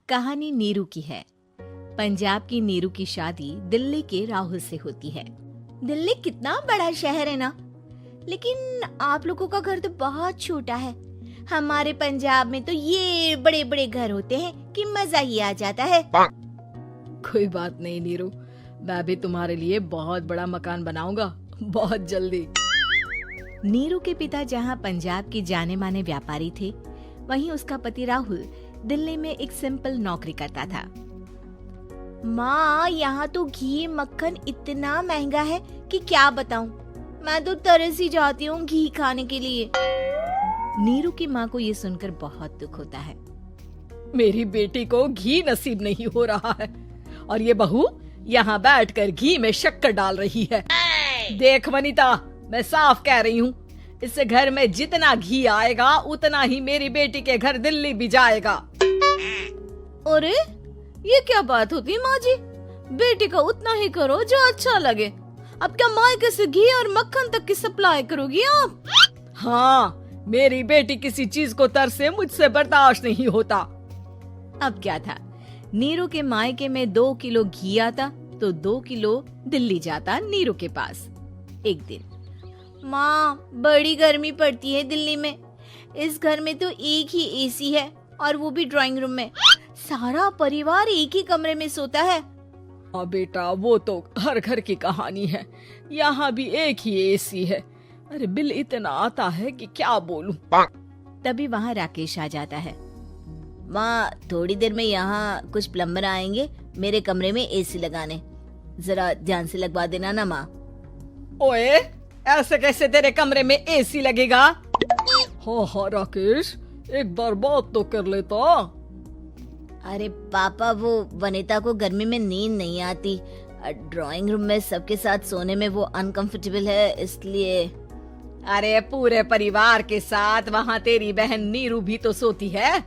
कहानी नीरू की है। पंजाब की नीरू की शादी दिल्ली के राहुल से होती है। दिल्ली कितना बड़ा शहर है ना, लेकिन आप लोगों का घर तो बहुत छोटा है। हमारे पंजाब में तो ये बड़े बड़े घर होते हैं कि मजा ही आ जाता है। कोई बात नहीं नीरू, मैं भी तुम्हारे लिए बहुत बड़ा मकान बनाऊंगा बहुत जल्दी। नीरू के पिता जहाँ पंजाब के जाने माने व्यापारी थे, वहीं उसका पति राहुल दिल्ली में एक सिंपल नौकरी करता था। माँ, यहाँ तो घी मक्खन इतना महंगा है कि क्या बताऊं। मैं तो तरस ही जाती हूँ घी खाने के लिए। नीरू की माँ को ये सुनकर बहुत दुख होता है। मेरी बेटी को घी नसीब नहीं हो रहा है और ये बहू यहाँ बैठकर घी में शक्कर डाल रही है। देख वनिता, मैं साफ कह रही हूँ, इस घर में जितना घी आएगा उतना ही मेरी बेटी के घर दिल्ली भी जाएगा। अरे ये क्या बात होती है माँ जी? बेटी का उतना ही करो जो अच्छा लगे। अब क्या मायके से घी और मक्खन तक की सप्लाई करोगी आप? हाँ, मेरी बेटी किसी चीज को तरसे मुझसे बर्दाश्त नहीं होता। अब क्या था, नीरू के मायके में 2 किलो घी आता तो 2 किलो दिल्ली जाता नीरू के पास। एक दिन, माँ बड़ी गर्मी पड़ती है दिल्ली में। इस घर में तो एक ही एसी है और वो भी ड्राइंग रूम में। सारा परिवार एक ही कमरे में सोता है। हाँ बेटा, वो तो हर घर की कहानी है। यहाँ भी एक ही एसी है। अरे बिल इतना आता है कि क्या बोलूं। तभी वहाँ राकेश आ जाता है। माँ, थोड़ी देर में यहाँ कुछ प्लम्बर आएंगे मेरे कमरे में एसी लगाने। जरा ध्यान से लगवा देना ना माँ। ओए, ऐसे कैसे तेरे कमरे में एसी लगेगा? हाँ राकेश, एक बार बात तो कर लेता। अरे पापा, वो वनिता को गर्मी में नींद नहीं आती। ड्राइंग रूम में सबके साथ सोने में वो अनकंफर्टेबल है, इसलिए। अरे पूरे परिवार के साथ वहाँ तेरी बहन नीरू भी तो सोती है।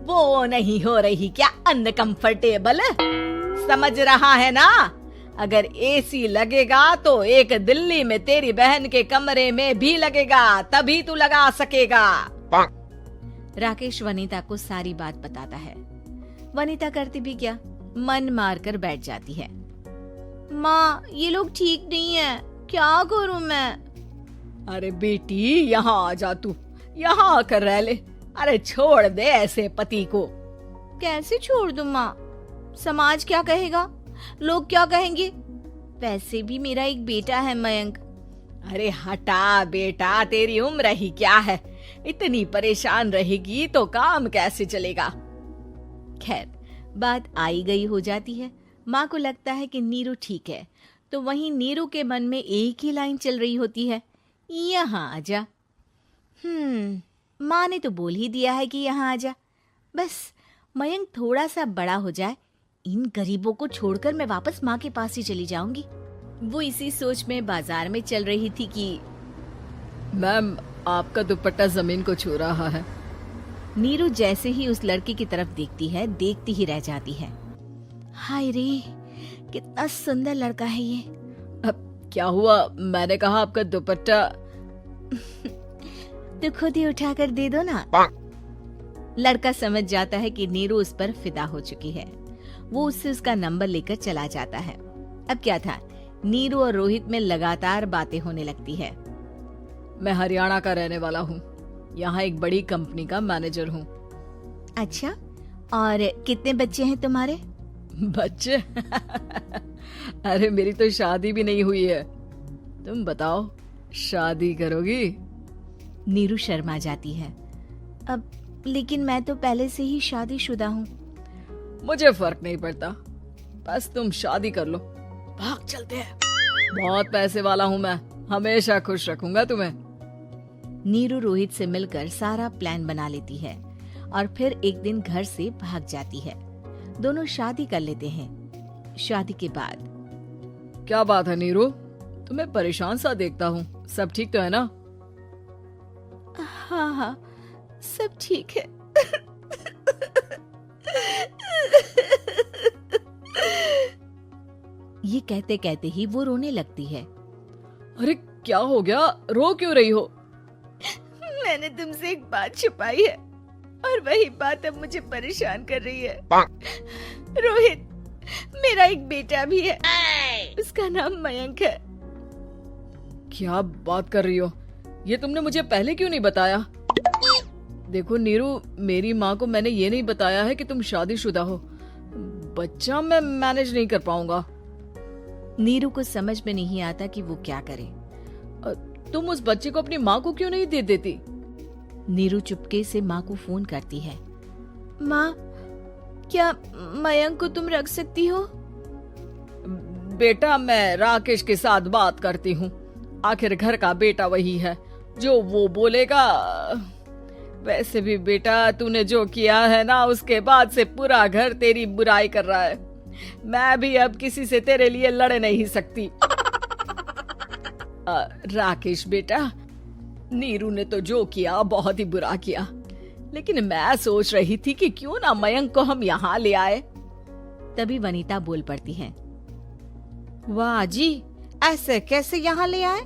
वो नहीं हो रही क्या अनकंफर्टेबल? समझ रहा है ना? अगर एसी लगेगा तो एक दिल्ली में तेरी बहन के कमरे में भी लगेगा, तभी तू लगा सकेगा। राकेश वनिता को सारी बात बताता है। वनिता करती भी क्या, मन मार कर बैठ जाती है। माँ, ये लोग ठीक नहीं है, क्या करूँ मैं? अरे बेटी, यहाँ आ जा, तू यहाँ आकर रह ले। अरे छोड़ दे ऐसे पति को। कैसे छोड़ दूँ माँ? समाज क्या कहेगा, लोग क्या कहेंगे? वैसे भी मेरा एक बेटा है मयंक। अरे हटा बेटा, तेरी उम्र ही क्या है? इतनी परेशान रहेगी तो काम कैसे चलेगा? खैर, बात आई गई हो जाती है। माँ को लगता है कि नीरू ठीक है, तो वहीं नीरू के मन में एक ही लाइन चल रही होती है, यहाँ आजा। माँ ने तो बोल ही दिया है कि यहाँ आजा। बस मयंक थोड़ा सा बड़ा हो जाए, इन गरीबों को छोड़कर मैं वापस माँ के पास ही चली जाऊंगी। वो इसी सोच में बाजार में चल रही थी कि मैम, आपका दुपट्टा जमीन को छू रहा है। नीरू जैसे ही उस लड़की की तरफ देखती है, देखती ही रह जाती है। हाय रे, कितना सुंदर लड़का है ये। अब क्या हुआ? मैंने कहा आपका दुपट्टा। तो खुद ही उठाकर दे दो ना। लड़का समझ जाता है कि नीरू उस पर फिदा हो चुकी है। वो उससे उसका नंबर लेकर चला जाता है। अब क्या था, नीरू और रोहित में लगातार बातें होने लगती है। मैं हरियाणा का रहने वाला हूँ, यहाँ एक बड़ी कंपनी का मैनेजर हूँ। अच्छा, और कितने बच्चे हैं तुम्हारे? बच्चे? अरे मेरी तो शादी भी नहीं हुई है। तुम बताओ, शादी करोगी? नीरू शर्मा जाती है। अब लेकिन मैं तो पहले से ही शादीशुदा हूँ। मुझे फर्क नहीं पड़ता, बस तुम शादी कर लो, भाग चलते हैं। बहुत पैसे वाला हूँ मैं, हमेशा खुश रखूंगा तुम्हें। नीरू रोहित से मिलकर सारा प्लान बना लेती है और फिर एक दिन घर से भाग जाती है। दोनों शादी कर लेते हैं। शादी के बाद, क्या बात है नीरू, तुम्हें परेशान सा देखता हूँ, सब ठीक तो है ना? हाँ, सब ठीक है। ये कहते कहते ही वो रोने लगती है। अरे क्या हो गया, रो क्यों रही हो? मैंने तुमसे एक बात छुपाई है। और वही बात अब मुझे परेशान कर रही है। रोहित, मेरा एक बेटा भी है, उसका नाम मयंक है। क्या बात कर रही हो? ये तुमने मुझे पहले क्यों नहीं बताया? देखो नीरू, मेरी माँ को मैंने ये नहीं बताया है कि तुम शादीशुदा हो। बच्चा मैं मैनेज नहीं कर पाऊंगा। नीरू को समझ में नहीं आता कि वो क्या करे। तुम उस बच्चे को अपनी माँ को क्यों नहीं दे देती? नीरू चुपके से माँ को फोन करती है। माँ, क्या मयंक को तुम रख सकती हो? बेटा, मैं राकेश के साथ बात करती हूँ। आखिर घर का बेटा वही है, जो वो बोलेगा। वैसे भी बेटा, तूने जो किया है ना, उसके बाद से पूरा घर तेरी बुराई कर रहा है। मैं भी अब किसी से तेरे लिए लड़ नहीं सकती। राकेश बेटा, नीरू ने तो जो किया बहुत ही बुरा किया, लेकिन मैं सोच रही थी कि क्यों ना मयंक को हम यहाँ ले आए। तभी वनीता बोल पड़ती है। वाह जी, ऐसे कैसे यहाँ ले आए?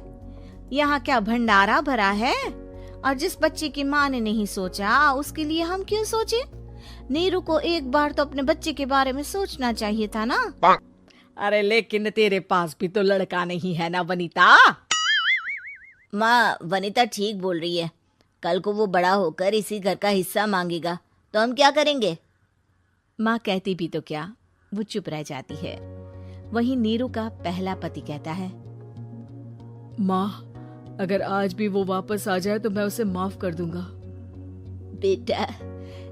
यहाँ क्या भंडारा भरा है? और जिस बच्चे की माँ ने नहीं सोचा, उसके लिए हम क्यों सोचे? नीरू को एक बार तो अपने बच्चे के बारे में सोचना चाहिए था ना। अरे लेकिन तेरे पास भी तो लड़का नहीं है ना वनीता। माँ, वनीता ठीक बोल रही है। कल को वो बड़ा होकर इसी घर का हिस्सा मांगेगा तो हम क्या करेंगे? माँ कहती भी तो क्या, वो चुप रह जाती है। वहीं नीरू का पहला पति कहता है। माँ, अगर आज भी वो वापस आ जाए तो मैं उसे माफ कर दूंगा। बेटा,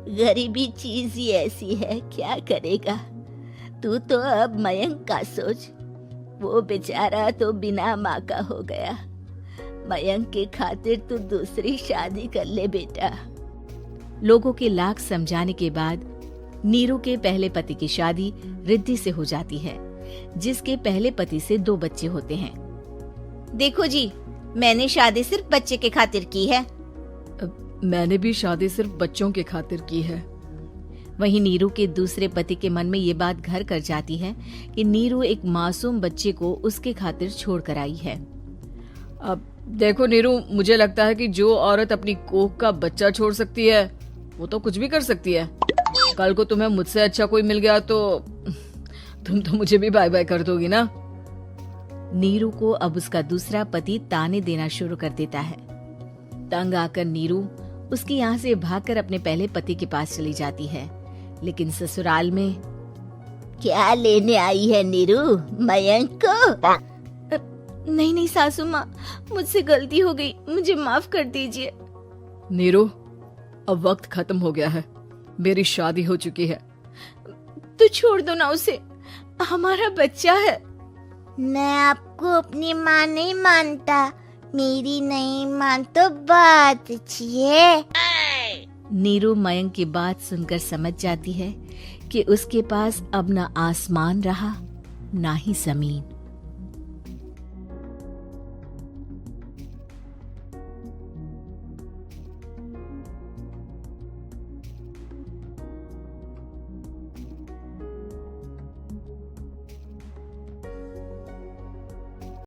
गरीबी चीज ही ऐसी है, क्या करेगा? तू तो अब मयंक का सोच। वो बेचारा तो बिना माँ का हो गया। मयंक के खातिर तू दूसरी शादी कर ले बेटा। लोगों के लाख समझाने के बाद नीरू के पहले पति की शादी रिद्धि से हो जाती है, जिसके पहले पति से 2 बच्चे होते हैं। देखो जी, मैंने शादी सिर्फ बच्चे के खातिर की है। मैंने भी शादी सिर्फ बच्चों के खातिर की है। वहीं नीरू के दूसरे पति के मन में ये बात घर कर जाती है कि नीरू एक मासूम बच्चे को उसके खातिर छोड़ कर आई है। अब देखो नीरू, मुझे लगता है कि जो औरत अपनी कोख का बच्चा छोड़ सकती है, वो तो कुछ भी कर सकती है। कल को तुम्हें मुझसे अच्छा कोई मिल गया तो तुम तो मुझे भी बाय बाय कर दोगी ना। नीरू को अब उसका दूसरा पति ताने देना शुरू कर देता है। तंग आकर नीरू उसके यहाँ से भागकर अपने पहले पति के पास चली जाती है, लेकिन ससुराल में क्या लेने आई है नीरू, मयंक को? नहीं नहीं सासू माँ, मुझसे गलती हो गई, मुझे माफ कर दीजिए। नीरू, अब वक्त खत्म हो गया है, मेरी शादी हो चुकी है। तो छोड़ दो ना उसे, हमारा बच्चा है। मैं आपको अपनी माँ नहीं मानता, मेरी नहीं मान तो बात अच्छी है। नीरू मयंक की बात सुनकर समझ जाती है कि उसके पास अब न आसमान रहा ना ही जमीन।